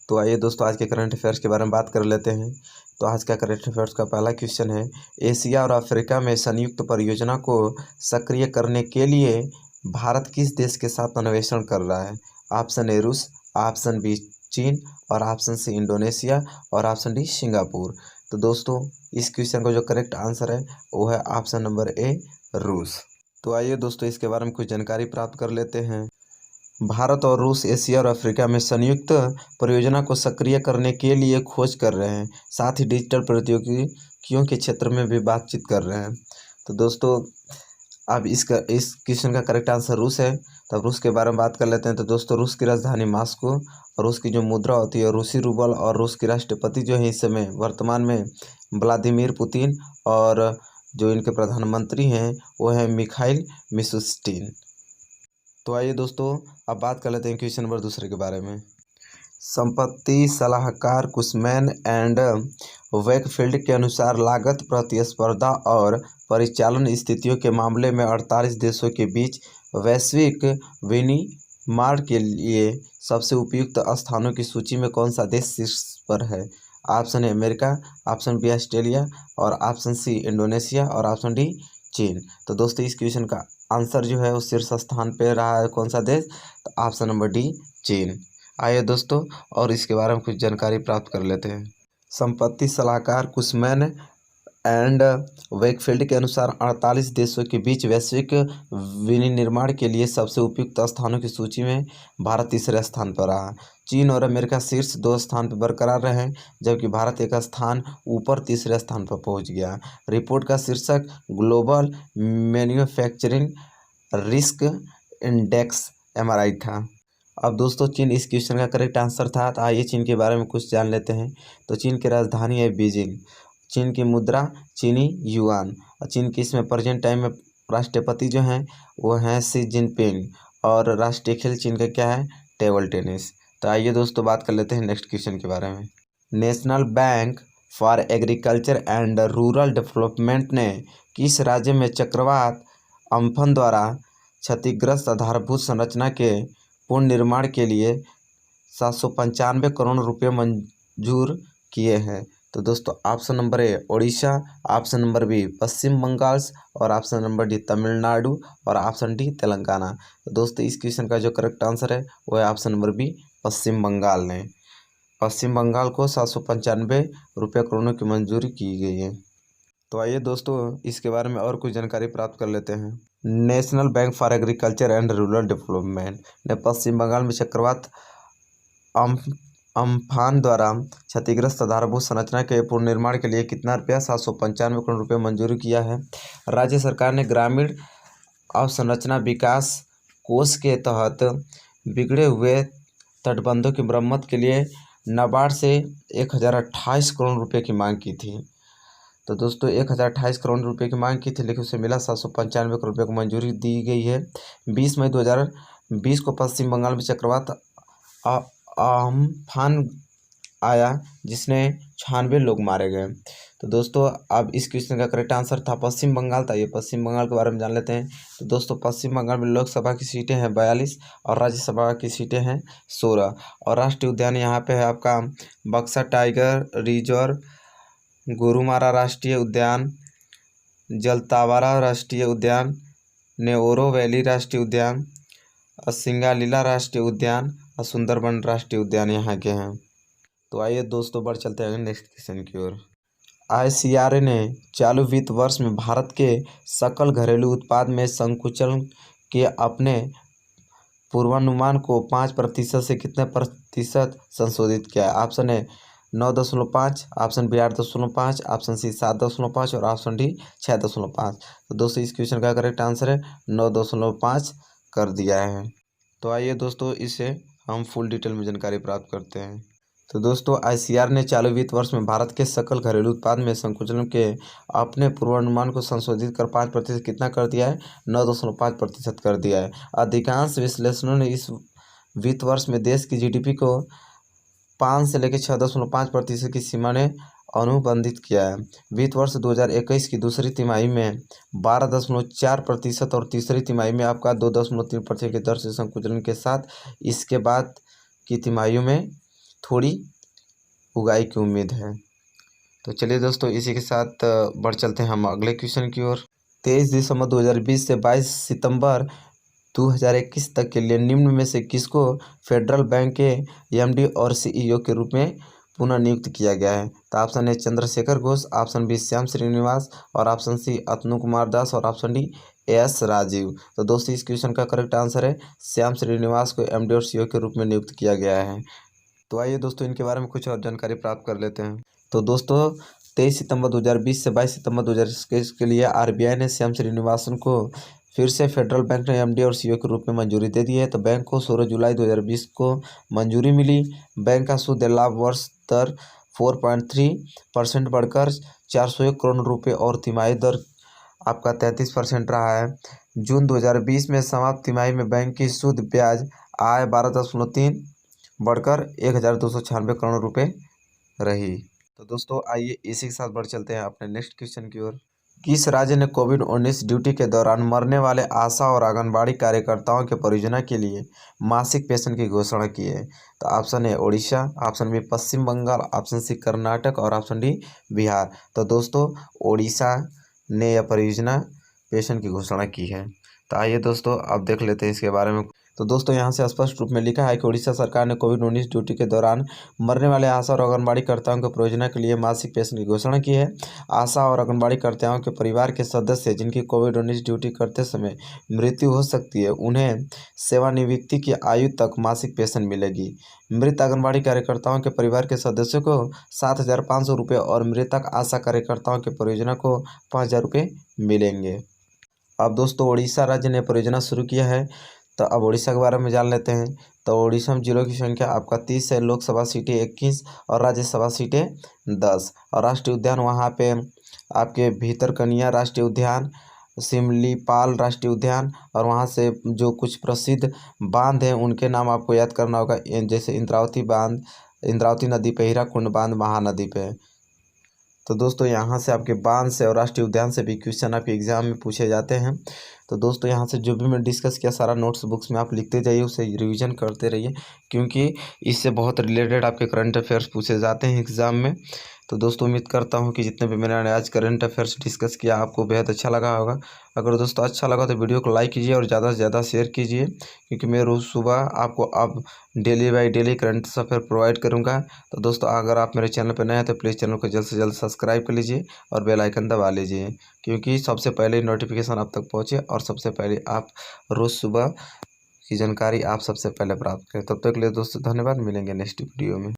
तो आइए दोस्तों आज के करंट अफेयर्स के बारे में बात कर लेते हैं। तो आज का करंट अफेयर्स का पहला क्वेश्चन है, एशिया और अफ्रीका में संयुक्त परियोजना को सक्रिय करने के लिए भारत किस देश के साथ अन्वेषण कर रहा है? ऑप्शन ए रूस, ऑप्शन बी चीन और ऑप्शन सी इंडोनेशिया और ऑप्शन डी सिंगापुर। तो दोस्तों इस क्वेश्चन का जो करेक्ट आंसर है वो है ऑप्शन नंबर ए रूस। तो आइए दोस्तों इसके बारे में कुछ जानकारी प्राप्त कर लेते हैं। भारत और रूस एशिया और अफ्रीका में संयुक्त परियोजना को सक्रिय करने के लिए खोज कर रहे हैं, साथ ही डिजिटल प्रौद्योगिकियों के क्षेत्र में भी बातचीत कर रहे हैं। तो दोस्तों अब इस क्वेश्चन का करेक्ट आंसर रूस है। तब रूस के बारे में बात कर लेते हैं। तो दोस्तों रूस की राजधानी मॉस्को और रूस की जो मुद्रा होती है रूसी रूबल, और रूस के राष्ट्रपति जो है इस समय वर्तमान में व्लादिमीर पुतिन, और जो इनके प्रधानमंत्री हैं वो है मिखाइल मिशुस्टिन। तो आइए दोस्तों अब बात कर लेते हैं क्वेश्चन नंबर दूसरे के बारे में। संपत्ति सलाहकार कुशमैन एंड वेकफील्ड के अनुसार लागत प्रतिस्पर्धा और परिचालन स्थितियों के मामले में 48 देशों के बीच वैश्विक विनिर्माण के लिए सबसे उपयुक्त स्थानों की सूची में कौन सा देश शीर्ष पर है? Option A America, option B Australia और ऑप्शन सी इंडोनेशिया और ऑप्शन डी चीन। तो दोस्तों इस क्वेश्चन का आंसर जो है वो शीर्ष स्थान पे रहा है कौन सा देश? तो ऑप्शन नंबर डी चीन। आइए दोस्तों और इसके बारे में कुछ जानकारी प्राप्त कर लेते हैं। संपत्ति सलाहकार कुशमैन एंड वेकफील्ड के अनुसार 48 देशों के बीच वैश्विक विनिर्माण के लिए सबसे उपयुक्त स्थानों की सूची में भारत तीसरे स्थान पर रहा। चीन और अमेरिका शीर्ष 2 स्थान पर बरकरार रहे, जबकि भारत एक स्थान ऊपर तीसरे स्थान पर पहुंच गया। रिपोर्ट का शीर्षक global manufacturing risk index MRI था। अब दोस्तों चीन इस क्वेश्चन का करेक्ट आंसर था। तो आइए चीन के बारे में कुछ जान लेते हैं। तो चीन की राजधानी है बीजिंग, चीन की मुद्रा चीनी युआन, और चीन की इसमें प्रेजेंट टाइम में राष्ट्रपति जो हैं वो हैं शी जिनपिंग, और राष्ट्रीय खेल चीन का क्या है? Table tennis. तो आइए दोस्तों बात कर लेते हैं नेक्स्ट क्वेश्चन के बारे में। National bank for agriculture and rural development ने किस राज्य में चक्रवात अम्फन द्वारा क्षतिग्रस्त आधारभूत संरचना के पुनर्निर्माण के लिए 795 करोड़ रुपये मंजूर किए हैं? तो दोस्तों option number A Odisha, option number B Paschim Bengal और ऑप्शन नंबर डी तमिलनाडु और ऑप्शन डी तेलंगाना। तो दोस्तों इस क्वेश्चन का जो करेक्ट आंसर है वो है option number B Paschim Bengal ने। पश्चिम बंगाल को 795 रुपये करोड़ों की मंजूरी की गई है। तो आइए दोस्तों इसके बारे में और कुछ जानकारी प्राप्त कर लेते हैं। National bank for agriculture and rural development ने पश्चिम बंगाल में चक्रवात अम्फान द्वारा क्षतिग्रस्त आधारभूत संरचना के पुनर्निर्माण के लिए कितना रुपया? 795 करोड़ रुपये मंजूरी किया है। राज्य सरकार ने ग्रामीण अवसंरचना विकास कोष के तहत बिगड़े हुए तटबंधों की मरम्मत के लिए नाबार्ड से 1028 करोड़ रुपये की मांग की थी। तो दोस्तों 1028 करोड़ रुपये की मांग की थी, लेकिन उसे मिला 795 करोड़ रुपये को मंजूरी दी गई है। 20 मई 2020 को पश्चिम बंगाल में चक्रवात अम्फान आया, जिसने 96 लोग मारे गए। तो दोस्तों अब इस क्वेश्चन का करेक्ट आंसर था पश्चिम बंगाल था। ये पश्चिम बंगाल के बारे में जान लेते हैं। तो दोस्तों पश्चिम बंगाल में लोकसभा की सीटें हैं 42 और राज्यसभा की सीटें हैं 16, और राष्ट्रीय उद्यान यहाँ पे है आपका बक्सा टाइगर रिजर्व, गोरुमारा राष्ट्रीय उद्यान, जलतावारा राष्ट्रीय उद्यान, नेओरो वैली राष्ट्रीय उद्यान, सिंगालीला राष्ट्रीय उद्यान और सुंदरबन राष्ट्रीय उद्यान यहाँ के हैं। तो आइए दोस्तों बढ़ चलते हैं नेक्स्ट क्वेश्चन की ओर। ICRA ने चालू वित्त वर्ष में भारत के सकल घरेलू उत्पाद में संकुचन के अपने पूर्वानुमान को 5% से कितने प्रतिशत संशोधित किया है? Option A 9.5, option B 8.5, option C 7.5 और ऑप्शन डी 6.5। तो दोस्तों इस क्वेश्चन का करेक्ट आंसर है 9.5 कर दिया है। तो आइए दोस्तों इसे हम फुल डिटेल में जानकारी प्राप्त करते हैं। तो दोस्तों ICRA ने चालू वित्त वर्ष में भारत के सकल घरेलू उत्पाद में संकुचन के अपने पूर्वानुमान को संशोधित कर 5% कितना कर दिया है? 9.5% कर दिया है। अधिकांश विश्लेषणों ने इस वित्त वर्ष में देश की GDP को 5 से लेकर 6.5% की सीमा ने अनुबंधित किया है। वित्त वर्ष 2021 की दूसरी तिमाही में 12.4% और तीसरी तिमाही में आपका 2.3% की दर से संकुचन के साथ इसके बाद की तिमाहियों में थोड़ी उगाई की उम्मीद है। तो चलिए दोस्तों, इसी के साथ बढ़ चलते हैं हम अगले क्वेश्चन की ओर। 23 दिसंबर 2020 से 22 सितंबर 2021 तक के लिए निम्न में से किसको फेडरल बैंक के एमडी और सीईओ के रूप में पुनः नियुक्त किया गया है? तो option A Chandrashekhar Ghosh, option B Shyam Srinivas, और ऑप्शन सी अतनु कुमार दास, और ऑप्शन डी एस राजीव। तो दोस्तों, इस क्वेश्चन का करेक्ट आंसर है श्याम श्रीनिवास को एमडी और सीईओ के रूप में नियुक्त किया गया है। तो आइए दोस्तों, इनके बारे में कुछ और जानकारी प्राप्त कर लेते हैं। तो दोस्तों, 23 सितंबर 2020 से 22 सितंबर 2021 के लिए आरबीआई ने श्याम श्रीनिवासन को फिर से फेडरल बैंक ने एमडी और सीईओ के रूप में मंजूरी दे दी है। तो बैंक को 16 जुलाई 2020 को मंजूरी मिली। बैंक का शुद्ध लाभ वर्ष दर 4.3% बढ़कर 401 करोड़ रुपये और तिमाही दर आपका 33% रहा है। जून 2020 में समाप्त तिमाही में बैंक की शुद्ध ब्याज आय 12.3 बढ़कर 1296 करोड़ रुपये रही। तो दोस्तों, आइए इसी के साथ बढ़ चलते हैं अपने नेक्स्ट क्वेश्चन की ओर। किस राज्य ने कोविड-19 ड्यूटी के दौरान मरने वाले आशा और आंगनबाड़ी कार्यकर्ताओं के परियोजना के लिए मासिक पेंशन की घोषणा की है? तो option A Odisha, option B Paschim Bangal, option C Karnataka, और ऑप्शन डी बिहार। तो दोस्तों, ओडिशा ने यह परियोजना पेंशन की घोषणा की है। तो आइए दोस्तों, अब देख लेते हैं इसके बारे में। तो दोस्तों, यहाँ से स्पष्ट रूप में लिखा है कि उड़ीसा सरकार ने कोविड-19 ड्यूटी के दौरान मरने वाले आशा और आंगनबाड़ी कर्ताओं की परियोजना के लिए मासिक पेंशन की घोषणा की है। आशा और आंगनबाड़ी कर्ताओं के परिवार के सदस्य जिनकी कोविड-19 ड्यूटी करते समय मृत्यु हो सकती है, उन्हें सेवानिवृत्ति की आयु तक मासिक पेंशन मिलेगी। मृत आंगनबाड़ी कार्यकर्ताओं के परिवार के सदस्यों को 7,500 रुपये और मृतक आशा कार्यकर्ताओं की परियोजना को 5,000 रुपये मिलेंगे। अब दोस्तों, उड़ीसा राज्य ने परियोजना शुरू किया है। तो अब उड़ीसा के बारे में जान लेते हैं। तो उड़ीसा में जिलों की संख्या आपका 30 है, लोकसभा सीटें 21 और राज्यसभा सीटें 10। और राष्ट्रीय उद्यान वहाँ पे आपके भीतरकनिया राष्ट्रीय उद्यान, सिमलीपाल राष्ट्रीय उद्यान, और वहाँ से जो कुछ प्रसिद्ध बांध हैं उनके नाम आपको याद करना होगा, जैसे इंद्रावती बांध, इंद्रावती नदी पे, हीराकुंड बांध महानदी पे। तो दोस्तों, यहाँ से आपके बांध से और राष्ट्रीय उद्यान से भी क्वेश्चन आपके एग्जाम में पूछे जाते हैं। तो दोस्तों, यहाँ से जो भी मैं डिस्कस किया सारा नोट्स बुक्स में आप लिखते जाइए, उसे रिवीजन करते रहिए, क्योंकि इससे बहुत रिलेटेड आपके करंट अफेयर्स पूछे जाते हैं एग्ज़ाम में। तो दोस्तों, उम्मीद करता हूँ कि जितने भी मैंने आज करंट अफेयर्स डिस्कस किया आपको बेहद अच्छा लगा होगा। अगर दोस्तों अच्छा लगा तो वीडियो को लाइक कीजिए और ज़्यादा से ज़्यादा शेयर कीजिए, क्योंकि मैं रोज़ सुबह आपको अब daily by daily current affair provide करूँगा। तो दोस्तों, अगर आप मेरे चैनल पर नए हैं तो प्लीज़ चैनल को जल्द से जल्द सब्सक्राइब कर लीजिए और बेल आइकन दबा लीजिए, क्योंकि सबसे पहले नोटिफिकेशन आप तक पहुँचे और सबसे पहले आप रोज़ सुबह की जानकारी आप सबसे पहले प्राप्त करें। तब तक के लिए दोस्तों धन्यवाद, मिलेंगे नेक्स्ट वीडियो में।